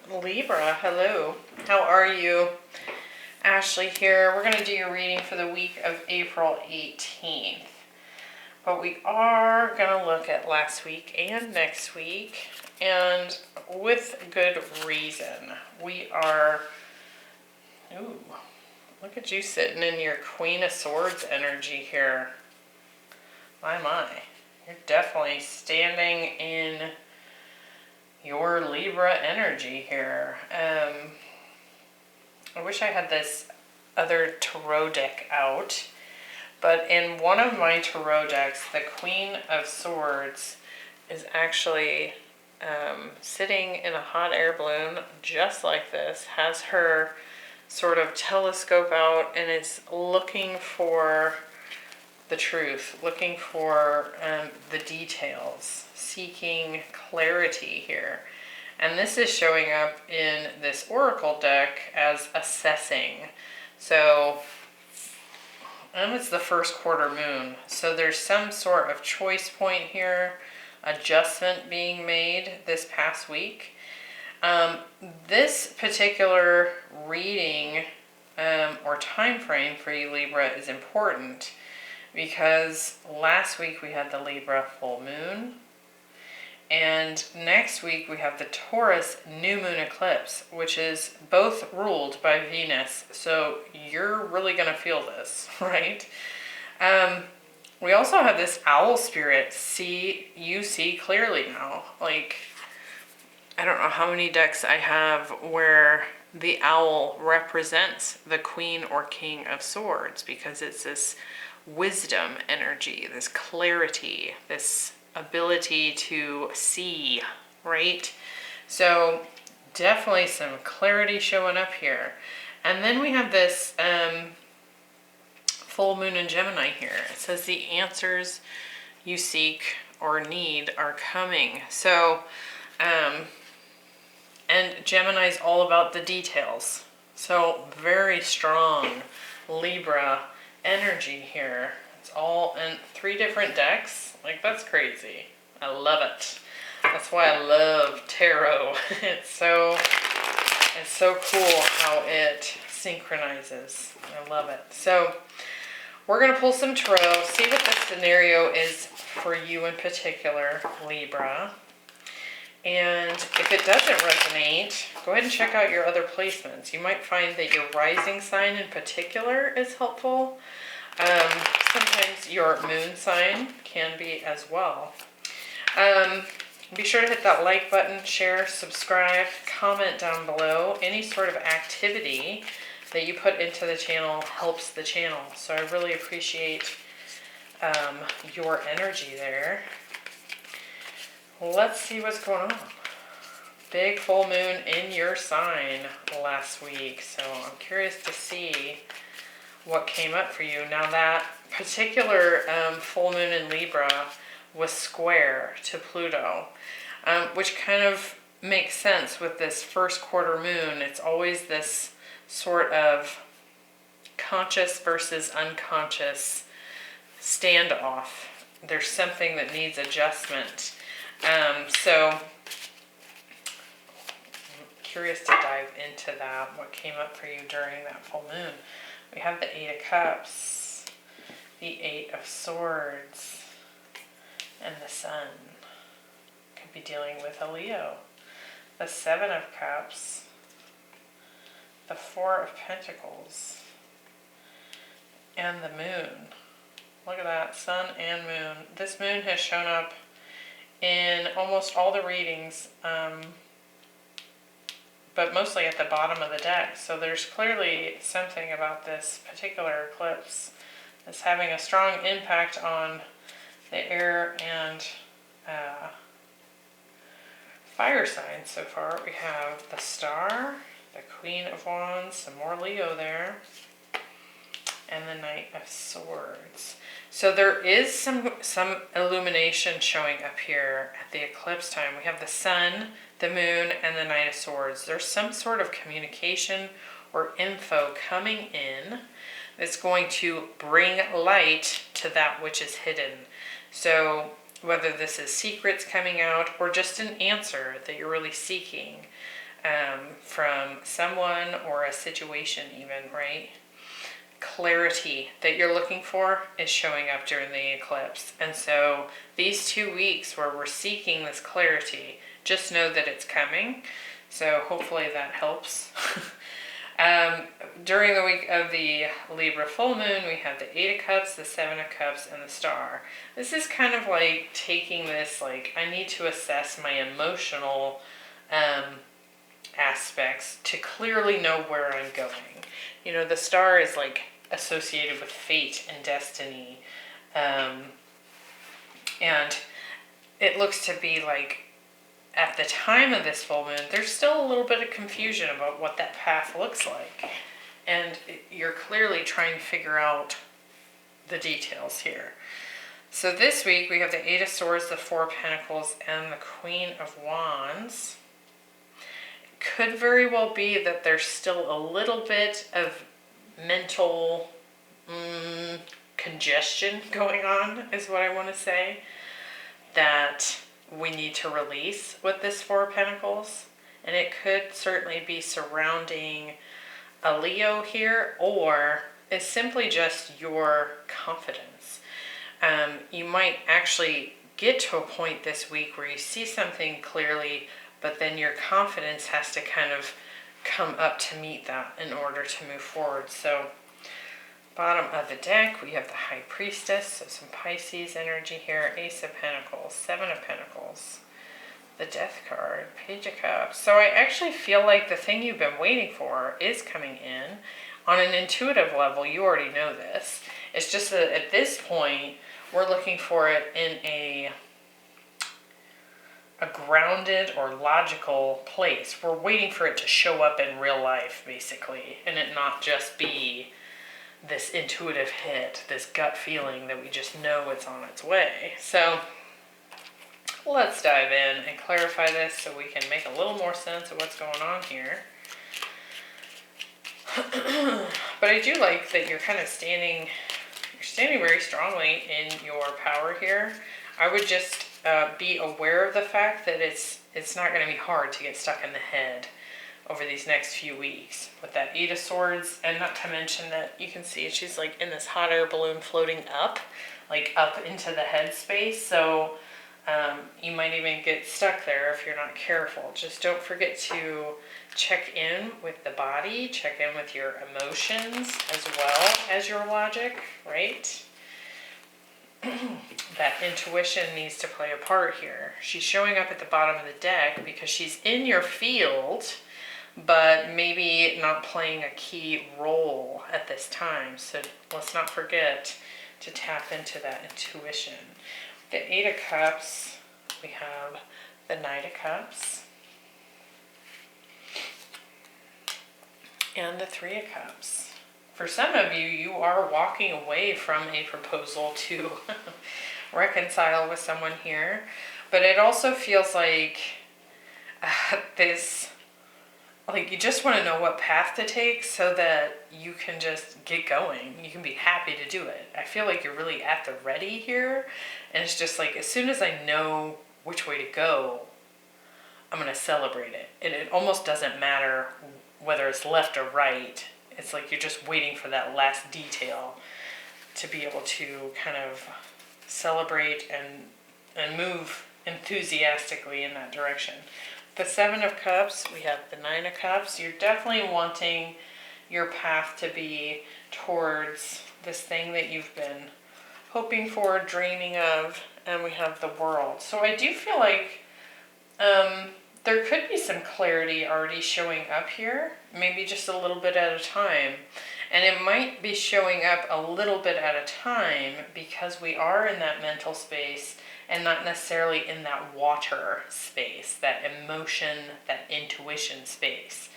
Libra, hello. How are you? Ashley here. We're going to do your reading for the week of April 18th. But we are going to look at last week and next week, and with good reason. We are... Ooh, look at you sitting in your Queen of Swords energy here. My. You're definitely standing in your Libra energy here. I wish I had this other tarot deck out, but in one of my tarot decks, the Queen of Swords is actually sitting in a hot air balloon just like this, has her sort of telescope out, and is looking for the truth, looking for the details, seeking clarity here. And this is showing up in this oracle deck as assessing. So, and it's the first quarter moon. So there's some sort of choice point here, adjustment being made this past week. This particular reading or time frame for you Libra is important, because last week we had the Libra full moon, and next week we have the Taurus new moon eclipse, which is both ruled by Venus. So you're really going to feel this, right? We also have this owl spirit. You see clearly now. Like, I don't know how many decks I have where the owl represents the Queen or King of Swords, because it's this wisdom energy, this clarity, this ability to see, right? So definitely some clarity showing up here. And then we have this full moon in Gemini here. It says the answers you seek or need are coming. So, and Gemini is all about the details. So very strong Libra energy here. It's all in 3 different decks. Like, that's crazy. I love it. That's why I love tarot. It's so cool how it synchronizes. I love it. So we're going to pull some tarot, see what this scenario is for you in particular, Libra. And if it doesn't resonate, go ahead and check out your other placements. You might find that your rising sign in particular is helpful. Sometimes your moon sign can be as well. Be sure to hit that like button, share, subscribe, comment down below. Any sort of activity that you put into the channel helps the channel. So I really appreciate your energy there. Let's see what's going on. Big full moon in your sign last week. So I'm curious to see what came up for you. Now, that particular full moon in Libra was square to Pluto, which kind of makes sense with this first quarter moon. It's always this sort of conscious versus unconscious standoff. There's something that needs adjustment. So I'm curious to dive into that, what came up for you during that full moon. We have the 8 of Cups, the 8 of Swords, and the Sun. Could be dealing with a Leo. The 7 of Cups, the 4 of Pentacles, and the Moon. Look at that, Sun and Moon. This moon has shown up in almost all the readings, but mostly at the bottom of the deck. So there's clearly something about this particular eclipse that's having a strong impact on the air and fire signs so far. We have the Star, the Queen of Wands, some more Leo there, and the Knight of Swords. So there is some illumination showing up here at the eclipse time. We have the Sun, the Moon, and the Knight of Swords. There's some sort of communication or info coming in that's going to bring light to that which is hidden. So whether this is secrets coming out or just an answer that you're really seeking, from someone or a situation even, right? Clarity that you're looking for is showing up during the eclipse. And so these 2 weeks where we're seeking this clarity, just know that it's coming. So hopefully that helps. During the week of the Libra full moon, we have the 8 of Cups, the 7 of Cups, and the Star. This is kind of like taking this, like, I need to assess my emotional aspects to clearly know where I'm going. You know, the Star is like associated with fate and destiny. And it looks to be like, at the time of this full moon, there's still a little bit of confusion about what that path looks like. And you're clearly trying to figure out the details here. So this week we have the 8 of Swords, the 4 of Pentacles, and the Queen of Wands. It could very well be that there's still a little bit of mental congestion going on, is what I want to say, that we need to release with this 4 of Pentacles. And it could certainly be surrounding a Leo here, or is simply just your confidence. You might actually get to a point this week where you see something clearly, but then your confidence has to kind of come up to meet that in order to move forward. So bottom of the deck, we have the High Priestess, so some Pisces energy here, Ace of Pentacles, 7 of Pentacles, the Death card, Page of Cups. So I actually feel like the thing you've been waiting for is coming in. On an intuitive level, you already know this. It's just that at this point, we're looking for it in a grounded or logical place. We're waiting for it to show up in real life, basically, and it not just be this intuitive hit, this gut feeling that we just know it's on its way. So let's dive in and clarify this so we can make a little more sense of what's going on here. But I do like that you're kind of standing very strongly in your power here. I would just be aware of the fact that it's not going to be hard to get stuck in the head over these next few weeks with that 8 of Swords, and not to mention that you can see she's like in this hot air balloon floating up, like up into the head space. So you might even get stuck there if you're not careful. Just don't forget to check in with the body, check in with your emotions as well as your logic, right? That intuition needs to play a part here. She's showing up at the bottom of the deck because she's in your field, but maybe not playing a key role at this time. So let's not forget to tap into that intuition. The 8 of Cups, we have the Knight of Cups, and the 3 of Cups. For some of you, you are walking away from a proposal to reconcile with someone here, but it also feels like this, like you just want to know what path to take so that you can just get going. You can be happy to do it. I feel like you're really at the ready here, and it's just like as soon as I know which way to go, I'm going to celebrate it. And it almost doesn't matter whether it's left or right. It's like you're just waiting for that last detail to be able to kind of celebrate and move enthusiastically in that direction. The 7 of Cups, we have the 9 of Cups. You're definitely wanting your path to be towards this thing that you've been hoping for, dreaming of, and we have the World. So I do feel like there could be some clarity already showing up here, maybe just a little bit at a time. And it might be showing up a little bit at a time because we are in that mental space and not necessarily in that water space, that emotion, that intuition space.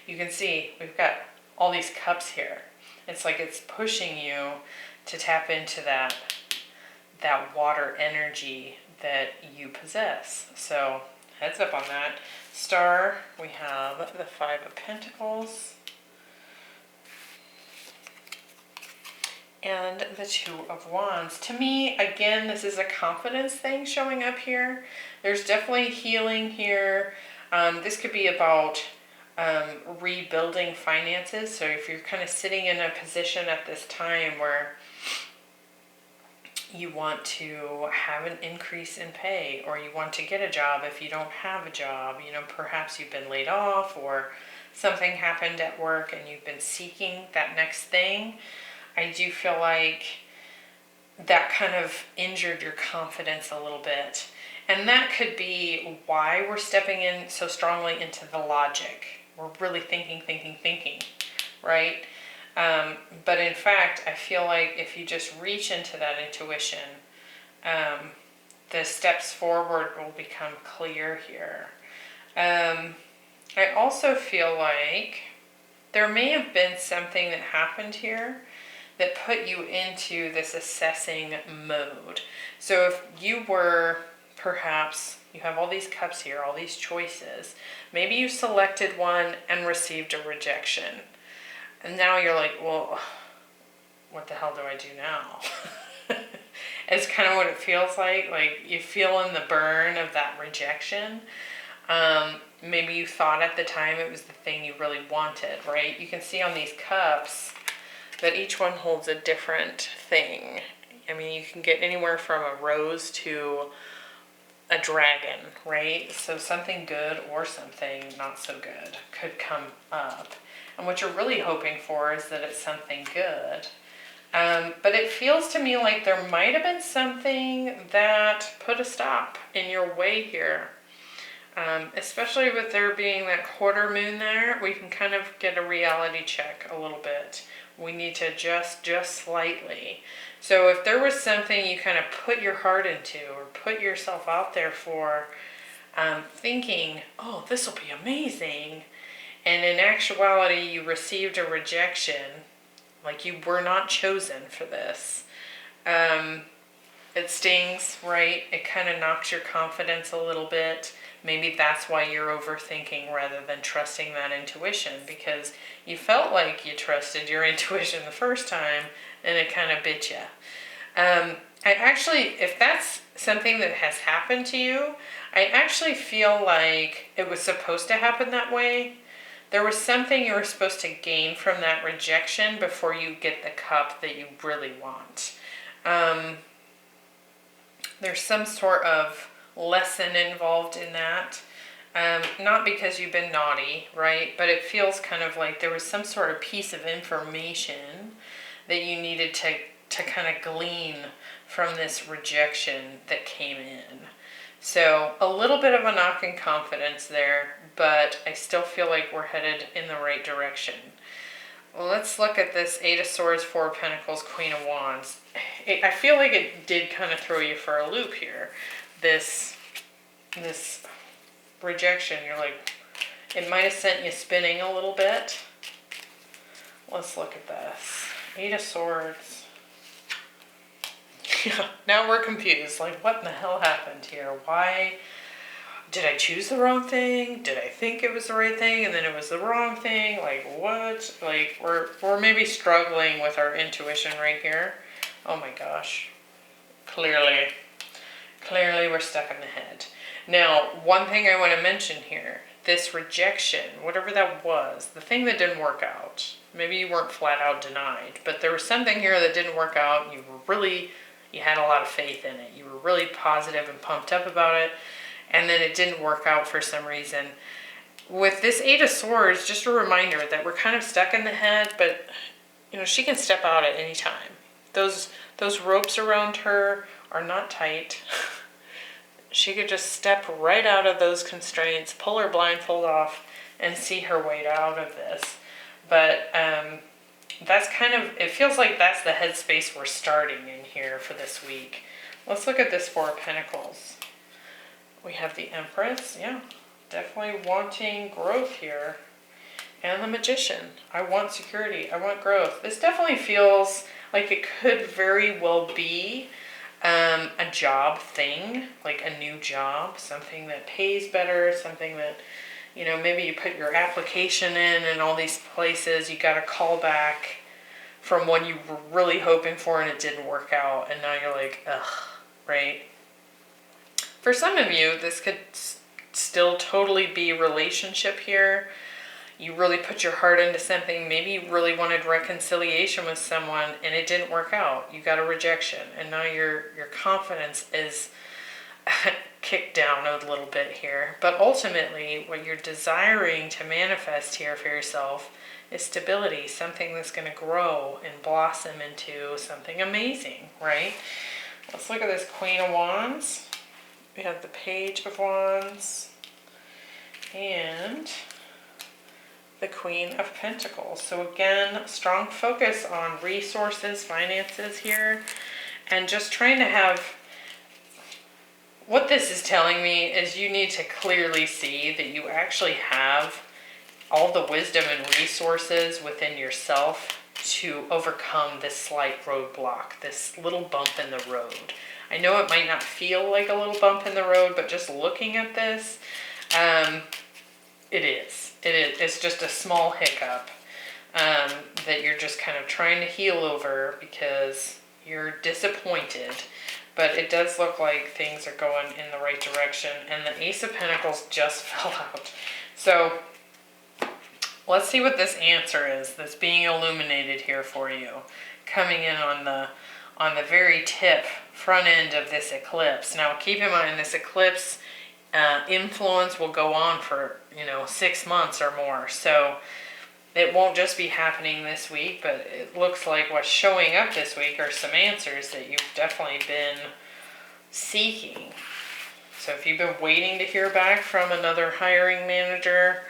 You can see we've got all these cups here. It's like it's pushing you to tap into that water energy that you possess. So heads up on that. Star, we have the 5 of Pentacles and the 2 of Wands. To me, again, this is a confidence thing showing up here. There's definitely healing here. This could be about rebuilding finances. So if you're kind of sitting in a position at this time where you want to have an increase in pay, or you want to get a job if you don't have a job, perhaps you've been laid off or something happened at work and you've been seeking that next thing, I do feel like that kind of injured your confidence a little bit. And that could be why we're stepping in so strongly into the logic. We're really thinking, right? But in fact, I feel like if you just reach into that intuition, the steps forward will become clear here. I also feel like there may have been something that happened here that put you into this assessing mode. So if you were, perhaps, you have all these cups here, all these choices, maybe you selected one and received a rejection. And now you're like, well, what the hell do I do now? It's kind of what it feels like. Like you feel in the burn of that rejection. Maybe you thought at the time it was the thing you really wanted, right? You can see on these cups that each one holds a different thing. I mean, you can get anywhere from a rose to a dragon, right? So something good or something not so good could come up. And what you're really hoping for is that it's something good. But it feels to me like there might have been something that put a stop in your way here. Especially with there being that quarter moon there, we can kind of get a reality check a little bit. We need to adjust just slightly. So if there was something you kind of put your heart into or put yourself out there for, thinking, oh, this will be amazing, and in actuality you received a rejection, like you were not chosen for this, it stings, right? It kind of knocks your confidence a little bit. Maybe that's why you're overthinking rather than trusting that intuition, because you felt like you trusted your intuition the first time and it kind of bit you. I actually, if that's something that has happened to you, I actually feel like it was supposed to happen that way. There was something you were supposed to gain from that rejection before you get the cup that you really want. There's some sort of lesson involved in that. Not because you've been naughty, right? But it feels kind of like there was some sort of piece of information that you needed to kind of glean from this rejection that came in. So a little bit of a knock in confidence there, but I still feel like we're headed in the right direction. Well, let's look at this Eight of Swords, Four of Pentacles, Queen of Wands. I feel like it did kind of throw you for a loop here. This rejection, you're like, it might have sent you spinning a little bit. Let's look at this. Eight of Swords. Yeah, now we're confused. Like, what in the hell happened here? Why did I choose the wrong thing? Did I think it was the right thing and then it was the wrong thing? Like, what? Like, we're maybe struggling with our intuition right here. Oh my gosh. Clearly we're stuck in the head. Now, one thing I want to mention here, this rejection, whatever that was, the thing that didn't work out, maybe you weren't flat out denied, but there was something here that didn't work out. You had a lot of faith in it. You were really positive and pumped up about it, and then it didn't work out for some reason. With this Eight of Swords, just a reminder that we're kind of stuck in the head, but she can step out at any time. Those ropes around her are not tight. She could just step right out of those constraints, pull her blindfold off, and see her way out of this. But that's kind of, it feels like that's the headspace we're starting in here for this week. Let's look at this Four of Pentacles. We have the Empress, yeah, definitely wanting growth here. And the Magician, I want security, I want growth. This definitely feels like it could very well be a job thing, like a new job, something that pays better, something that, maybe you put your application in and all these places, you got a call back from one you were really hoping for and it didn't work out, and now you're like, ugh, right? For some of you, this could still totally be relationship here. you really put your heart into something. Maybe you really wanted reconciliation with someone and it didn't work out. You got a rejection, and now your confidence is kicked down a little bit here. But ultimately, what you're desiring to manifest here for yourself is stability, something that's going to grow and blossom into something amazing, right? Let's look at this Queen of Wands. We have the Page of Wands and the Queen of Pentacles. So again, strong focus on resources, finances here, and just trying to have, what this is telling me is you need to clearly see that you actually have all the wisdom and resources within yourself to overcome this slight roadblock, this little bump in the road. I know it might not feel like a little bump in the road, but just looking at this, it is. It's just a small hiccup that you're just kind of trying to heal over because you're disappointed. But it does look like things are going in the right direction. And the Ace of Pentacles just fell out. So let's see what this answer is that's being illuminated here for you. Coming in on the very tip, front end of this eclipse. Now keep in mind this eclipse influence will go on for 6 months or more, so it won't just be happening this week, but it looks like what's showing up this week are some answers that you've definitely been seeking. So if you've been waiting to hear back from another hiring manager,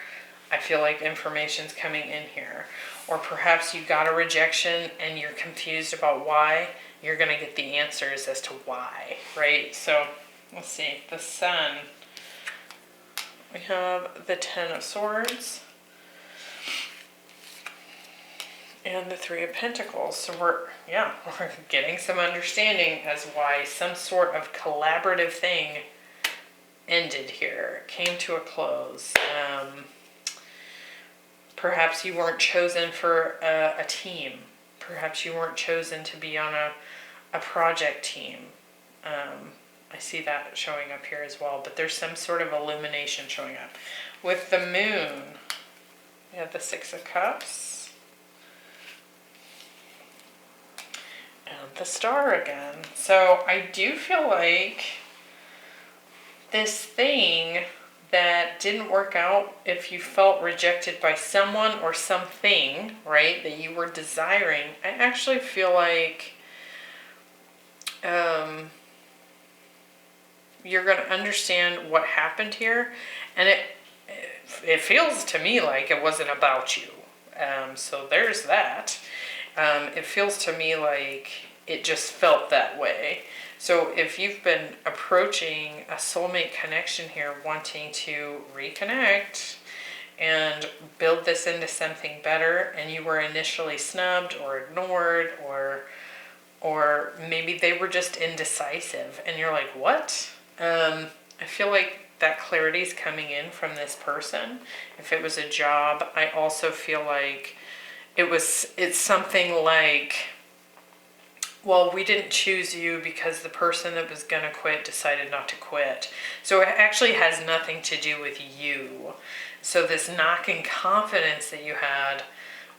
I feel like information's coming in here. Or perhaps you got a rejection and you're confused about why. You're going to get the answers as to why, right? So let's see, the Sun. We have the Ten of Swords and the Three of Pentacles. So we're getting some understanding as why some sort of collaborative thing ended here, came to a close. Perhaps you weren't chosen for a team. Perhaps you weren't chosen to be on a project team. I see that showing up here as well, but there's some sort of illumination showing up. With the Moon, we have the Six of Cups and the Star again. So I do feel like this thing that didn't work out, if you felt rejected by someone or something, right, that you were desiring, I actually feel like you're going to understand what happened here, and it feels to me like it wasn't about you. So there's that. It feels to me like it just felt that way. So if you've been approaching a soulmate connection here, wanting to reconnect and build this into something better, and you were initially snubbed or ignored, or maybe they were just indecisive and you're like, what? I feel like that clarity is coming in from this person. If it was a job, I also feel like it's something like, well, we didn't choose you because the person that was going to quit decided not to quit. So it actually has nothing to do with you. So this knock in confidence that you had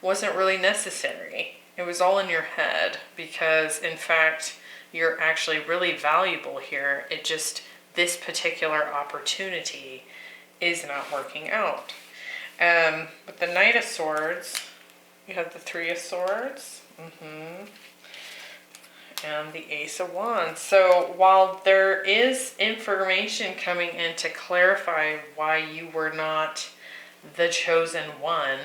wasn't really necessary. It was all in your head because, in fact, you're actually really valuable here. It just, this particular opportunity is not working out. With the Knight of Swords, you have the Three of Swords. And the Ace of Wands. So while there is information coming in to clarify why you were not the chosen one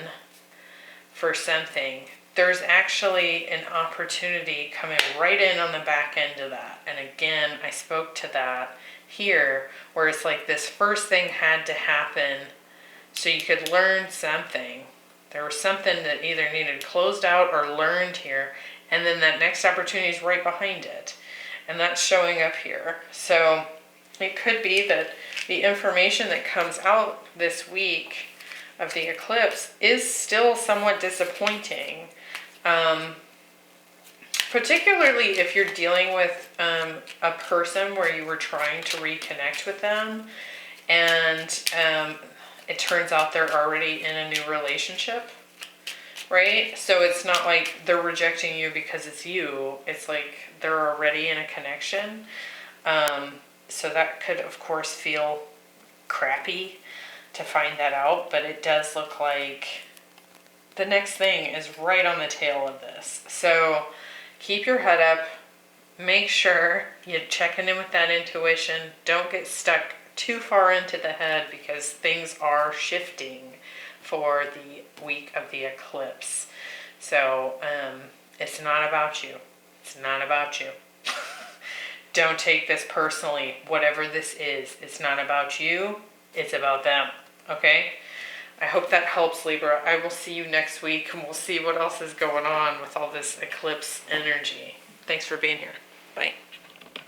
for something, there's actually an opportunity coming right in on the back end of that. And again, I spoke to that here, where it's like this first thing had to happen so you could learn something. There was something that either needed closed out or learned here, and then that next opportunity is right behind it. And that's showing up here. So it could be that the information that comes out this week of the eclipse is still somewhat disappointing. Particularly if you're dealing with a person where you were trying to reconnect with them, and it turns out they're already in a new relationship, right? So it's not like they're rejecting you because it's you. It's like they're already in a connection. So that could, of course, feel crappy to find that out, but it does look like the next thing is right on the tail of this. So keep your head up. Make sure you're checking in with that intuition. Don't get stuck too far into the head because things are shifting for the week of the eclipse. So it's not about you. It's not about you. Don't take this personally. Whatever this is, it's not about you. It's about them. Okay? I hope that helps, Libra. I will see you next week, and we'll see what else is going on with all this eclipse energy. Thanks for being here. Bye.